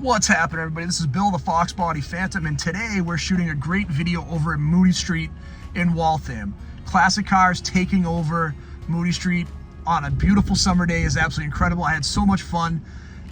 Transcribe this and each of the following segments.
What's happening, everybody? This is Bill the Fox Body Phantom, and today we're shooting a great video over at Moody Street in Waltham. Classic cars taking over Moody Street on a beautiful summer day is absolutely incredible. I had so much fun.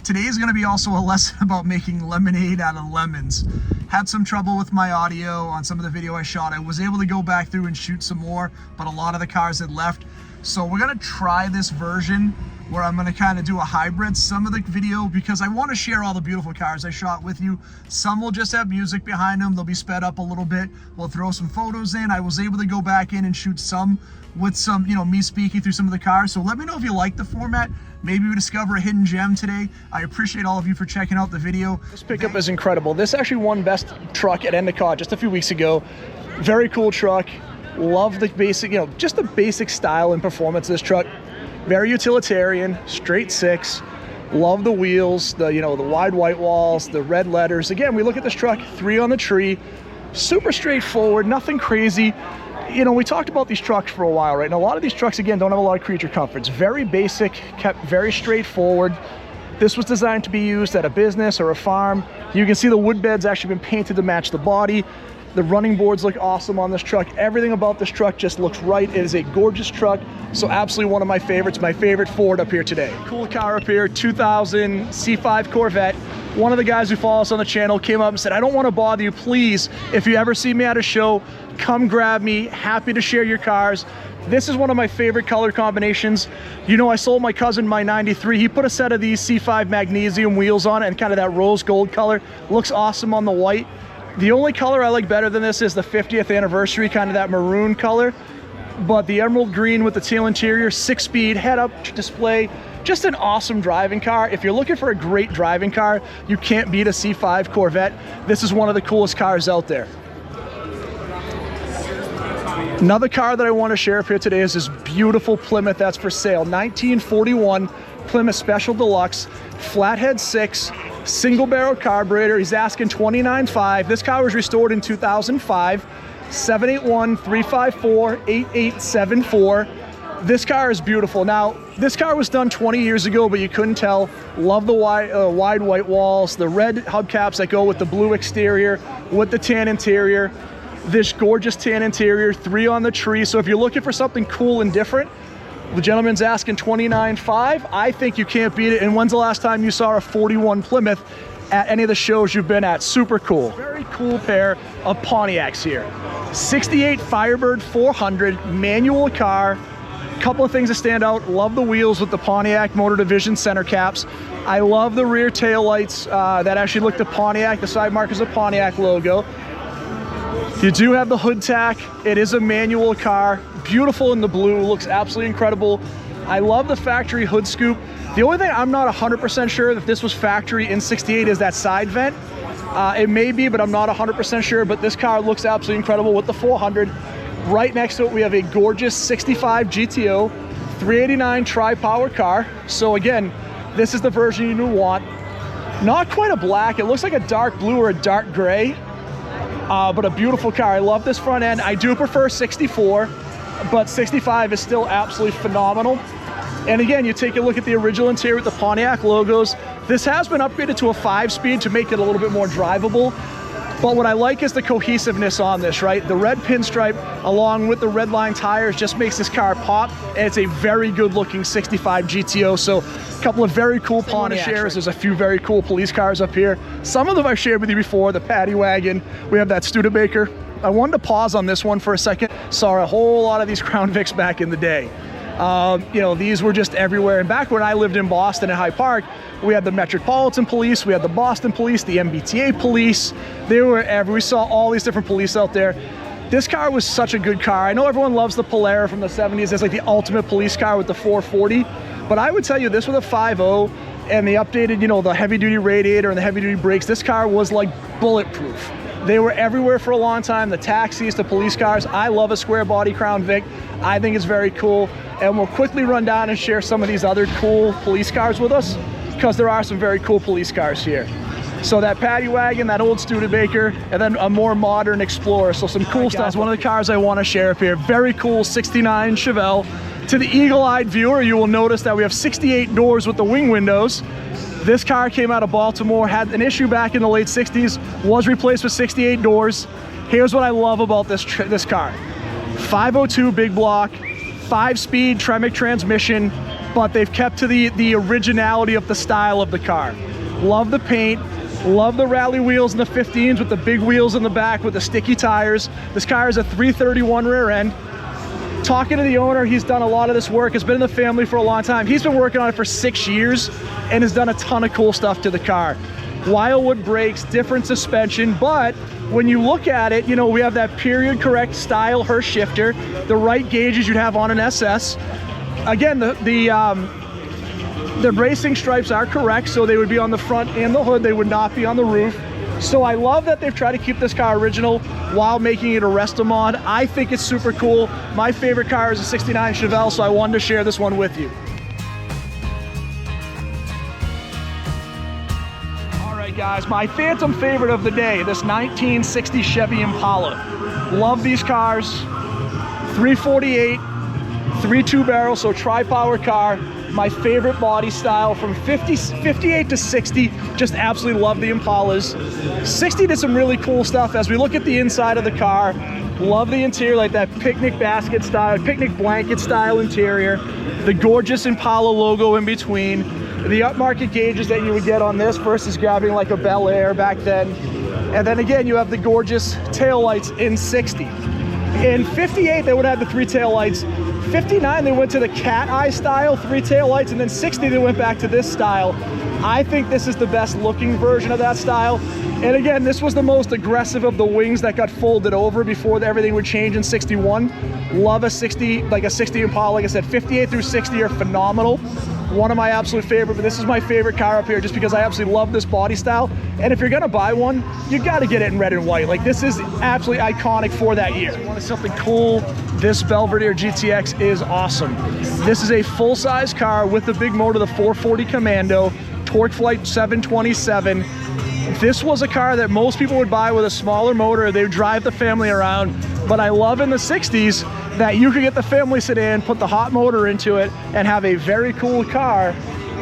Today is going to be also a lesson about making lemonade out of lemons. Had some trouble with my audio on some of the video I shot. I was able to go back through and shoot some more, but a lot of the cars had left. So we're going to try this version where I'm going to kind of do a hybrid some of the video because I want to share all the beautiful cars I shot with you. Some will just have music behind them. They'll be sped up a little bit. We'll throw some photos in. I was able to go back in and shoot some with some, me speaking through some of the cars. So let me know if you like the format. Maybe we discover a hidden gem today. I appreciate all of you for checking out the video. This pickup is incredible. This actually won Best Truck at Endicott just a few weeks ago. Very cool truck. Love the basic, just the basic style and performance of this truck. Very utilitarian, straight six. Love the wheels, the wide white walls, the red letters. Again, we look at this truck, 3 on the tree, super straightforward, nothing crazy. We talked about these trucks for a while, right? And a lot of these trucks, again, don't have a lot of creature comforts. Very basic, kept very straightforward. This was designed to be used at a business or a farm. You can see the wood bed's actually been painted to match the body. The running boards look awesome on this truck. Everything about this truck just looks right. It is a gorgeous truck. So absolutely one of my favorites, my favorite Ford up here today. Cool car up here, 2000 C5 Corvette. One of the guys who follows us on the channel came up and said, I don't want to bother you, please, if you ever see me at a show, come grab me, happy to share your cars. This is one of my favorite color combinations. I sold my cousin my 93. He put a set of these C5 magnesium wheels on it and kind of that rose gold color. Looks awesome on the white. The only color I like better than this is the 50th anniversary, kind of that maroon color. But the emerald green with the tail interior, 6-speed, head-up display, just an awesome driving car. If you're looking for a great driving car, you can't beat a C5 Corvette. This is one of the coolest cars out there. Another car that I want to share up here today is this beautiful Plymouth that's for sale. 1941 Plymouth Special Deluxe, flathead 6, single barrel carburetor. He's asking $29,500. This car was restored in 2005. 781-354-8874. This car is beautiful. Now, this car was done 20 years ago, but you couldn't tell. Love the wide white walls, the red hubcaps that go with the blue exterior, with the tan interior. This gorgeous tan interior, 3 on the tree. So if you're looking for something cool and different, the gentleman's asking $29,500. I think you can't beat it. And when's the last time you saw a 41 Plymouth at any of the shows you've been at? Super cool. Very cool pair of Pontiacs here. 68 Firebird 400, manual car. Couple of things that stand out. Love the wheels with the Pontiac Motor Division center caps. I love the rear tail lights that actually look to Pontiac. The side mark is a Pontiac logo. You do have the hood tack. It is a manual car. Beautiful in the blue, looks absolutely incredible. I love the factory hood scoop. The only thing I'm not 100% sure that this was factory in 68 is that side vent. It may be, but I'm not 100% sure, but this car looks absolutely incredible with the 400. Right next to it, we have a gorgeous 65 GTO, 389 tri-power car. So again, this is the version you want. Not quite a black, it looks like a dark blue or a dark gray, but a beautiful car. I love this front end. I do prefer 64. But 65 is still absolutely phenomenal. And again, you take a look at the original interior with the Pontiac logos. This has been upgraded to a 5-speed to make it a little bit more drivable. But what I like is the cohesiveness on this, right? The red pinstripe along with the red line tires just makes this car pop. And it's a very good looking 65 GTO. So a couple of very cool Pontiacs. There's a few very cool police cars up here. Some of them I've shared with you before, the Paddy Wagon. We have that Studebaker. I wanted to pause on this one for a second. Saw a whole lot of these Crown Vics back in the day. These were just everywhere. And back when I lived in Boston at Hyde Park, we had the Metropolitan Police, we had the Boston Police, the MBTA Police. They were everywhere. We saw all these different police out there. This car was such a good car. I know everyone loves the Polara from the 70s. It's like the ultimate police car with the 440. But I would tell you, this with a 5.0 and the updated, the heavy-duty radiator and the heavy-duty brakes, this car was like bulletproof. They were everywhere for a long time, the taxis, the police cars. I love a square body Crown Vic. I think it's very cool. And we'll quickly run down and share some of these other cool police cars with us, because there are some very cool police cars here. So that Paddy Wagon, that old Studebaker, and then a more modern Explorer. So some cool stuff. One of the cars I want to share up here, very cool 69 Chevelle. To the eagle-eyed viewer, you will notice that we have 68 doors with the wing windows. This car came out of Baltimore, had an issue back in the late 60s, was replaced with 68 doors. Here's what I love about this car. 502 big block, 5-speed Tremec transmission, but they've kept to the originality of the style of the car. Love the paint, love the rally wheels in the 15s with the big wheels in the back with the sticky tires. This car is a 331 rear end. Talking to the owner, he's done a lot of this work, has been in the family for a long time. He's been working on it for 6 years and has done a ton of cool stuff to the car. Wildwood brakes, different suspension, but when you look at it, you know, we have that period correct style Hurst shifter, the right gauges you'd have on an SS. Again, the racing stripes are correct, so they would be on the front and the hood, they would not be on the roof. So I love that they've tried to keep this car original while making it a Restomod. I think it's super cool. My favorite car is a 69 Chevelle, so I wanted to share this one with you. All right, guys, my phantom favorite of the day, this 1960 Chevy Impala. Love these cars. 348, 3.2 barrel, so tri-power car. My favorite body style from 58 to 60, just absolutely love the Impalas. 60 did some really cool stuff as we look at the inside of the car. Love the interior, like that picnic basket style, picnic blanket style interior. The gorgeous Impala logo in between. The upmarket gauges that you would get on this versus grabbing like a Bel Air back then. And then again, you have the gorgeous taillights in 60. In 58, they would have the 3 taillights. 59, they went to the cat eye style, 3 taillights, and then 60, they went back to this style. I think this is the best looking version of that style. And again, this was the most aggressive of the wings that got folded over before everything would change in 61. Love a 60, like a 60 Impala. Like I said, 58 through 60 are phenomenal. One of my absolute favorite, but this is my favorite car up here just because I absolutely love this body style. And if you're gonna buy one, you gotta get it in red and white. Like, this is absolutely iconic for that year. If you want something cool, this Belvedere GTX is awesome. This is a full-size car with the big motor, the 440 Commando, Torque Flight 727. This was a car that most people would buy with a smaller motor. They would drive the family around. But I love in the 60s that you could get the family sedan, put the hot motor into it, and have a very cool car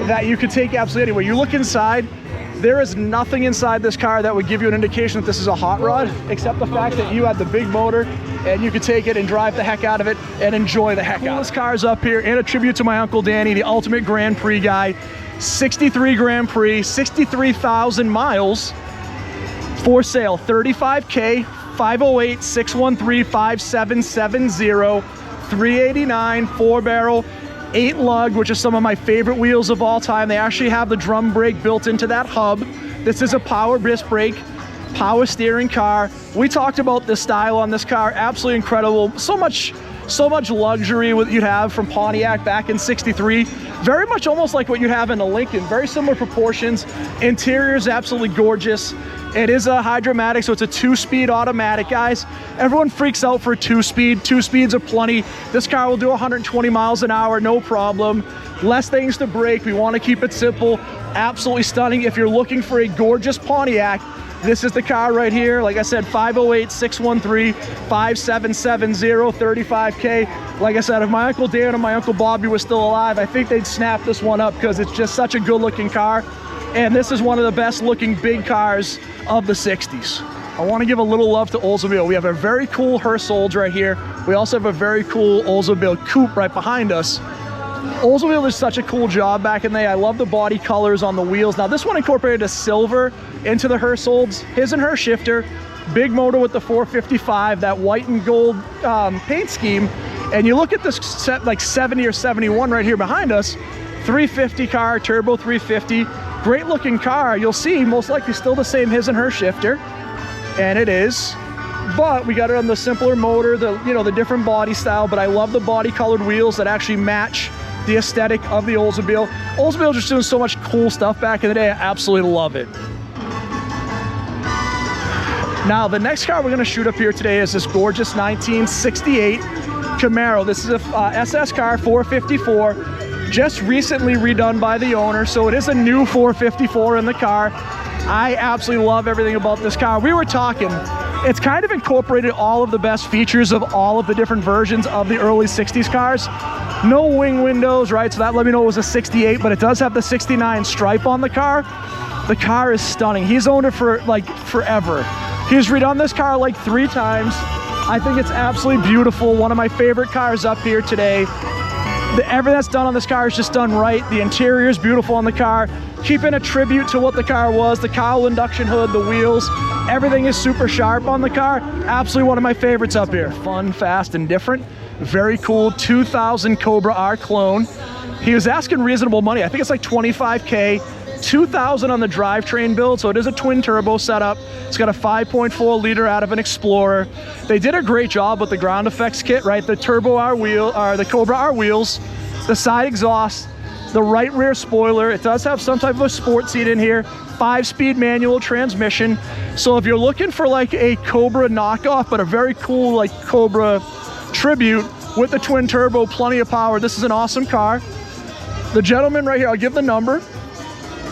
that you could take absolutely anywhere. You look inside, there is nothing inside this car that would give you an indication that this is a hot rod, except the fact that you had the big motor and you could take it and drive the heck out of it and enjoy the heck out of it. Coolest cars up here, and a tribute to my Uncle Danny, the ultimate Grand Prix guy. 63 Grand Prix, 63,000 miles for sale, 35K, 508-613-5770, 389, 4-barrel, 8 lug, which is some of my favorite wheels of all time. They actually have the drum brake built into that hub. This is a power disc brake, power steering car. We talked about the style on this car, absolutely incredible. So much luxury what you'd have from Pontiac back in 63. Very much almost like what you'd have in a Lincoln. Very similar proportions. Interior is absolutely gorgeous. It is a Hydromatic, so it's a 2-speed automatic, guys. Everyone freaks out for 2-speed. 2 speeds are plenty. This car will do 120 miles an hour, no problem. Less things to break. We want to keep it simple. Absolutely stunning. If you're looking for a gorgeous Pontiac, this is the car right here. Like I said, 508-613-5770, 35K. Like I said, if my Uncle Dan and my Uncle Bobby were still alive, I think they'd snap this one up because it's just such a good looking car. And this is one of the best looking big cars of the 60s. I want to give a little love to Oldsmobile. We have a very cool Hurst Olds right here. We also have a very cool Oldsmobile Coupe right behind us. Oldsmobile did such a cool job back in the day. I love the body colors on the wheels. Now this one incorporated a silver into the Hurst Olds. His and her shifter, big motor with the 455, that white and gold paint scheme. And you look at this set like 70 or 71 right here behind us, 350 car, turbo 350. Great looking car. You'll see most likely still the same his and her shifter, and it is, but we got it on the simpler motor, the different body style. But I love the body colored wheels that actually match the aesthetic of the Oldsmobile. Oldsmobile just doing so much cool stuff back in the day. I absolutely love it. Now the next car we're going to shoot up here today is this gorgeous 1968 Camaro. This is a SS car, 454. Just recently redone by the owner, so it is a new 454 in the car. I absolutely love everything about this car. We were talking, it's kind of incorporated all of the best features of all of the different versions of the early 60s cars. No wing windows, right? So that let me know it was a 68, but it does have the 69 stripe on the car. The car is stunning. He's owned it for like forever. He's redone this car like 3 times. I think it's absolutely beautiful. One of my favorite cars up here today. Everything that's done on this car is just done right. The interior is beautiful on the car. Keeping a tribute to what the car was. The cowl induction hood, the wheels, everything is super sharp on the car. Absolutely one of my favorites up here. Fun, fast, and different. Very cool 2000 Cobra R clone. He was asking reasonable money. I think it's like 25K. 2000 on the drivetrain build, so it is a twin turbo setup. It's got a 5.4 liter out of an Explorer. They did a great job with the ground effects kit, right? The Turbo R wheel, or the Cobra R wheels, the side exhaust, the right rear spoiler. It does have some type of a sport seat in here. 5-speed manual transmission. So if you're looking for like a Cobra knockoff, but a very cool like Cobra tribute with the twin turbo, plenty of power, this is an awesome car. The gentleman right here, I'll give the number.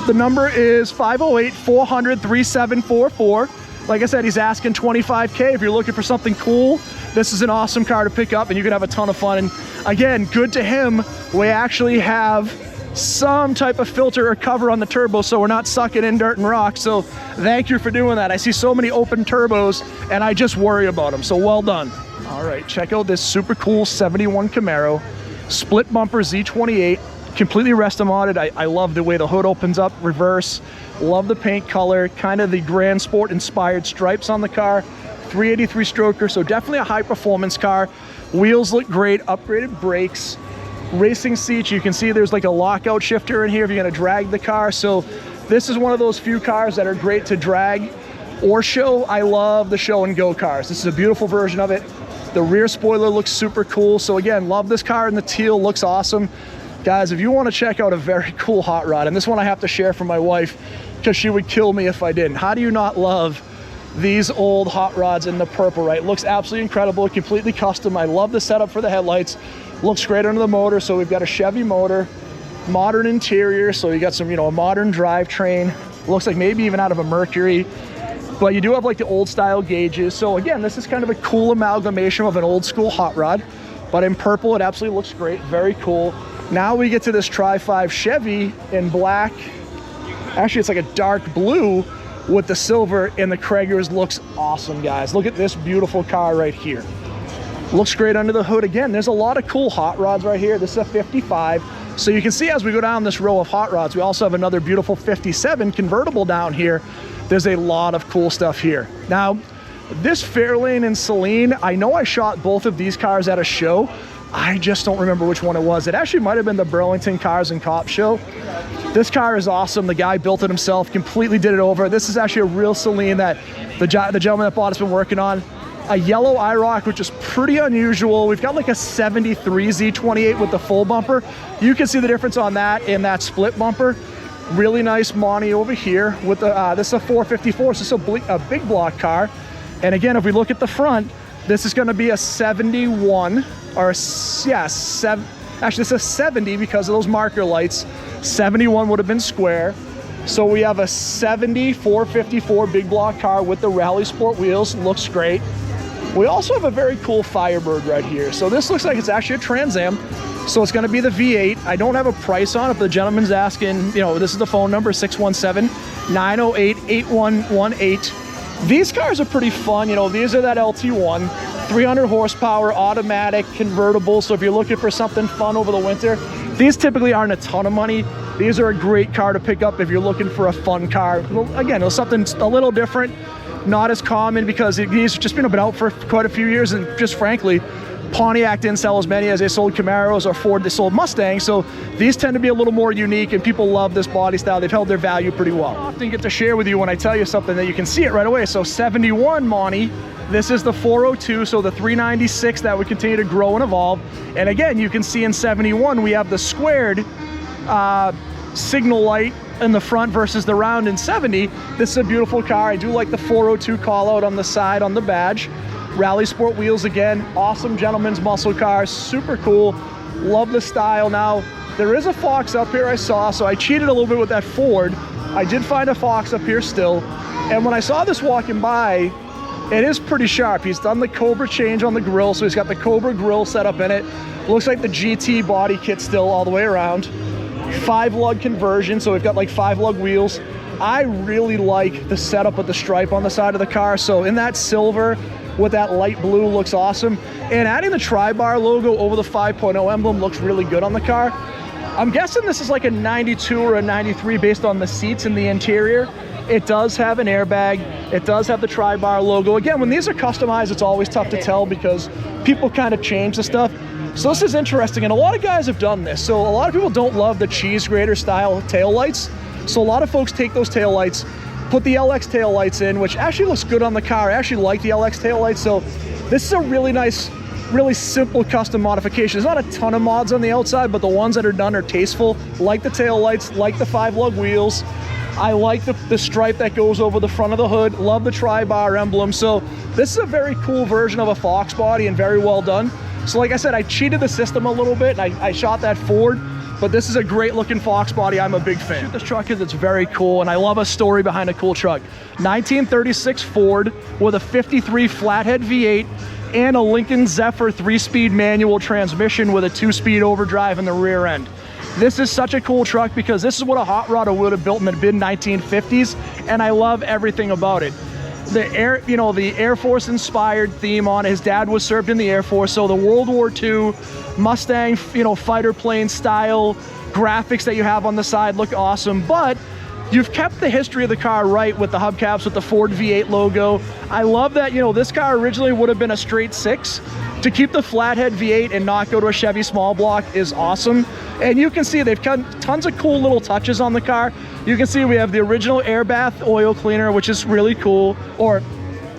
The number is 508-400-3744. Like I said, he's asking 25K. If you're looking for something cool, this is an awesome car to pick up and you can have a ton of fun. And again, good to him, we actually have some type of filter or cover on the turbo so we're not sucking in dirt and rocks. So thank you for doing that. I see so many open turbos and I just worry about them. So well done. All right, check out this super cool 71 Camaro, split bumper Z28. Completely Restomodded. I love the way the hood opens up, reverse. Love the paint color, kind of the Grand Sport inspired stripes on the car. 383 stroker, so definitely a high performance car. Wheels look great, upgraded brakes, racing seats. You can see there's like a lockout shifter in here if you're gonna drag the car. So this is one of those few cars that are great to drag or show. I love the show and go cars. This is a beautiful version of it. The rear spoiler looks super cool. So again, love this car in the teal, looks awesome. Guys, if you want to check out a very cool hot rod, and this one I have to share for my wife because she would kill me if I didn't. How do you not love these old hot rods in the purple, right? It looks absolutely incredible, completely custom. I love the setup for the headlights. Looks great under the motor. So we've got a Chevy motor, modern interior. So you got some, a modern drivetrain. Looks like maybe even out of a Mercury. But you do have like the old style gauges. So again, this is kind of a cool amalgamation of an old school hot rod. But in purple, it absolutely looks great. Very cool. Now we get to this Tri-5 Chevy in black. Actually, it's like a dark blue with the silver, and the Craigers looks awesome, guys. Look at this beautiful car right here. Looks great under the hood. Again, there's a lot of cool hot rods right here. This is a 55. So you can see as we go down this row of hot rods, we also have another beautiful 57 convertible down here. There's a lot of cool stuff here. Now, this Fairlane and Celine, I know I shot both of these cars at a show. I just don't remember which one it was. It actually might have been the Burlington Cars and Cops show. This car is awesome. The guy built it himself, completely did it over. This is actually a real Celine that the gentleman that bought it's been working on. A yellow IROC, which is pretty unusual. We've got like a 73 Z28 with the full bumper. You can see the difference on that and that split bumper. Really nice Monty over here with the, this is a 454, so it's a big block car. And again, if we look at the front, this is gonna be a 71, or actually this is a 70 because of those marker lights. 71 would have been square. So we have a 70 454 big block car with the Rally Sport wheels, looks great. We also have a very cool Firebird right here. So this looks like it's actually a Trans Am. So it's gonna be the V8. I don't have a price on it, but the gentleman's asking, this is the phone number, 617-908-8118. These cars are pretty fun. These are that LT1, 300 horsepower, automatic, convertible. So if you're looking for something fun over the winter, these typically aren't a ton of money. These are a great car to pick up if you're looking for a fun car. Well, again, it's something a little different, not as common because these have just been out for quite a few years, and just frankly, Pontiac didn't sell as many as they sold Camaros, or Ford they sold Mustangs, so these tend to be a little more unique, and people love this body style. They've held their value pretty well. I often get to share with you when I tell you something that you can see it right away. So 71 Monty, this is the 402, so the 396 that would continue to grow and evolve. And again, you can see in 71 we have the squared signal light in the front versus the round in 70. This is a beautiful car. I do like the 402 call out on the side on the badge. Rally Sport wheels again, awesome gentleman's muscle car, super cool, love the style. Now, there is a Fox up here I saw, so I cheated a little bit with that Ford. I did find a Fox up here still, and when I saw this walking by, it is pretty sharp. He's done the Cobra change on the grill, so he's got the Cobra grill set up in it. Looks like the GT body kit still all the way around. 5-lug conversion, so we've got like 5-lug wheels. I really like the setup with the stripe on the side of the car. So in that silver with that light blue looks awesome. And adding the tri-bar logo over the 5.0 emblem looks really good on the car. I'm guessing this is like a 92 or a 93 based on the seats and the interior. It does have an airbag. It does have the tri-bar logo. Again, when these are customized, it's always tough to tell because people kind of change the stuff. So this is interesting, and a lot of guys have done this. So a lot of people don't love the cheese grater style taillights. So a lot of folks take those taillights, put the LX taillights in, which actually looks good on the car. I actually like the LX taillights. So this is a really nice, really simple custom modification. There's not a ton of mods on the outside, but the ones that are done are tasteful. Like the taillights, like the 5-lug wheels. I like the stripe that goes over the front of the hood. Love the tri-bar emblem. So this is a very cool version of a Fox body and very well done. So like I said, I cheated the system a little bit and I shot that Ford, but this is a great looking Fox body. I'm a big fan. This truck is, it's very cool, and I love a story behind a cool truck. 1936 Ford with a 53 flathead V8 and a Lincoln Zephyr 3-speed manual transmission with a 2-speed overdrive in the rear end. This is such a cool truck because this is what a hot rodder would have built in the mid-1950s, and I love everything about it. The Air Force inspired theme on it. His dad was served in the Air Force, so the World War II Mustang, fighter plane style graphics that you have on the side look awesome, but you've kept the history of the car right with the hubcaps with the Ford V8 logo. I love that, this car originally would have been a straight 6. To keep the flathead V8 and not go to a Chevy small block is awesome. And you can see they've got tons of cool little touches on the car. You can see we have the original air bath oil cleaner, which is really cool, or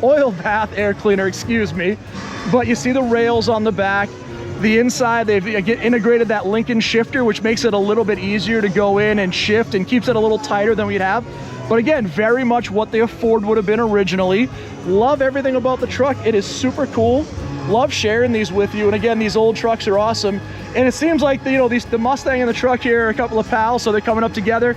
oil bath air cleaner, excuse me. But you see the rails on the back. The inside, they've integrated that Lincoln shifter, which makes it a little bit easier to go in and shift and keeps it a little tighter than we'd have. But again, very much what the Ford would have been originally. Love everything about the truck. It is super cool. Love sharing these with you. And again, these old trucks are awesome. And it seems like, the Mustang and the truck here are a couple of pals, so they're coming up together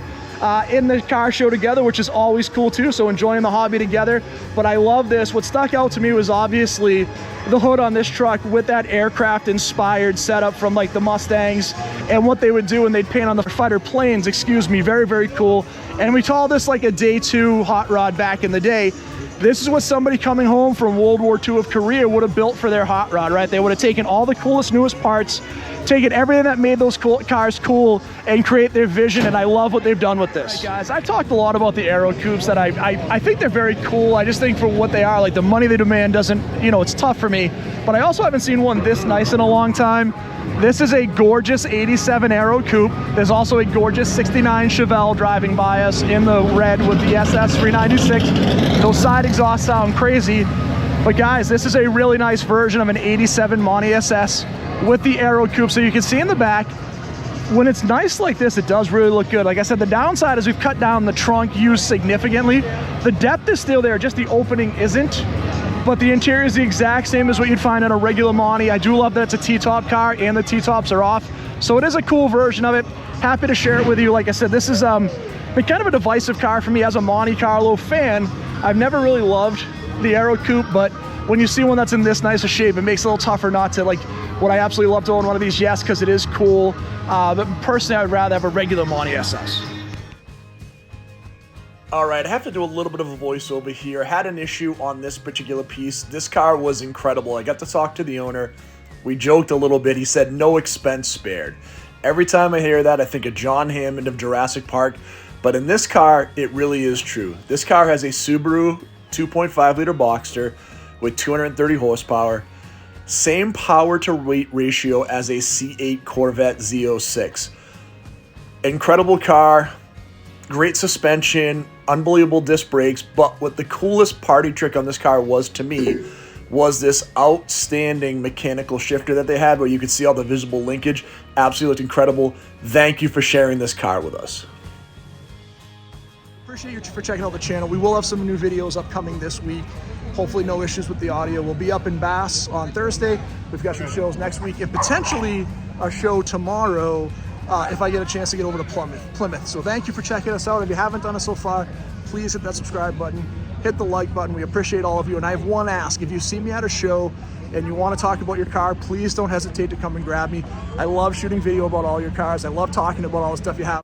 in the car show together, which is always cool too, so enjoying the hobby together. But I love this. What stuck out to me was obviously the hood on this truck with that aircraft inspired setup from like the Mustangs and what they would do when they'd paint on the fighter planes, very, very cool. And we call this like a day 2 hot rod back in the day. This is what somebody coming home from World War II of Korea would have built for their hot rod, right? They would have taken all the coolest, newest parts, taken everything that made those cars cool and create their vision, and I love what they've done with this. Right, guys, I've talked a lot about the Aero Coupes that I think they're very cool. I just think for what they are, like the money they demand doesn't, it's tough for me. But I also haven't seen one this nice in a long time. This is a gorgeous 87 Aero Coupe. There's also a gorgeous 69 Chevelle driving by us in the red with the SS 396. Those side exhausts sound crazy. But guys, this is a really nice version of an 87 Monty SS with the Aero Coupe. So you can see in the back, when it's nice like this, it does really look good. Like I said, the downside is we've cut down the trunk use significantly. The depth is still there, just the opening isn't. But the interior is the exact same as what you'd find on a regular Monty. I do love that it's a T-top car and the T-tops are off. So it is a cool version of it. Happy to share it with you. Like I said, this is been kind of a divisive car for me as a Monte Carlo fan. I've never really loved the Aero Coupe, but when you see one that's in this nice a shape, it makes it a little tougher not to like. Would I absolutely love to own one of these? Yes, because it is cool. But personally, I would rather have a regular Monty SS. All right, I have to do a little bit of a voiceover here. I had an issue on this particular piece. This car was incredible. I got to talk to the owner. We joked a little bit. He said, no expense spared. Every time I hear that, I think of John Hammond of Jurassic Park. But in this car, it really is true. This car has a Subaru 2.5-liter Boxster with 230 horsepower. Same power to weight ratio as a C8 Corvette Z06. Incredible car. Great suspension, unbelievable disc brakes, but what the coolest party trick on this car was to me was this outstanding mechanical shifter that they had where you could see all the visible linkage. Absolutely looked incredible. Thank you for sharing this car with us. Appreciate you for checking out the channel. We will have some new videos upcoming this week. Hopefully no issues with the audio. We'll be up in Bass on Thursday. We've got some shows next week and potentially a show tomorrow if I get a chance to get over to Plymouth. So thank you for checking us out. If you haven't done it so far, please hit that subscribe button hit the like button. We appreciate all of you. And I have one ask. If you see me at a show and you want to talk about your car, please don't hesitate to come and grab me. I love shooting video about all your cars. I love talking about all the stuff you have.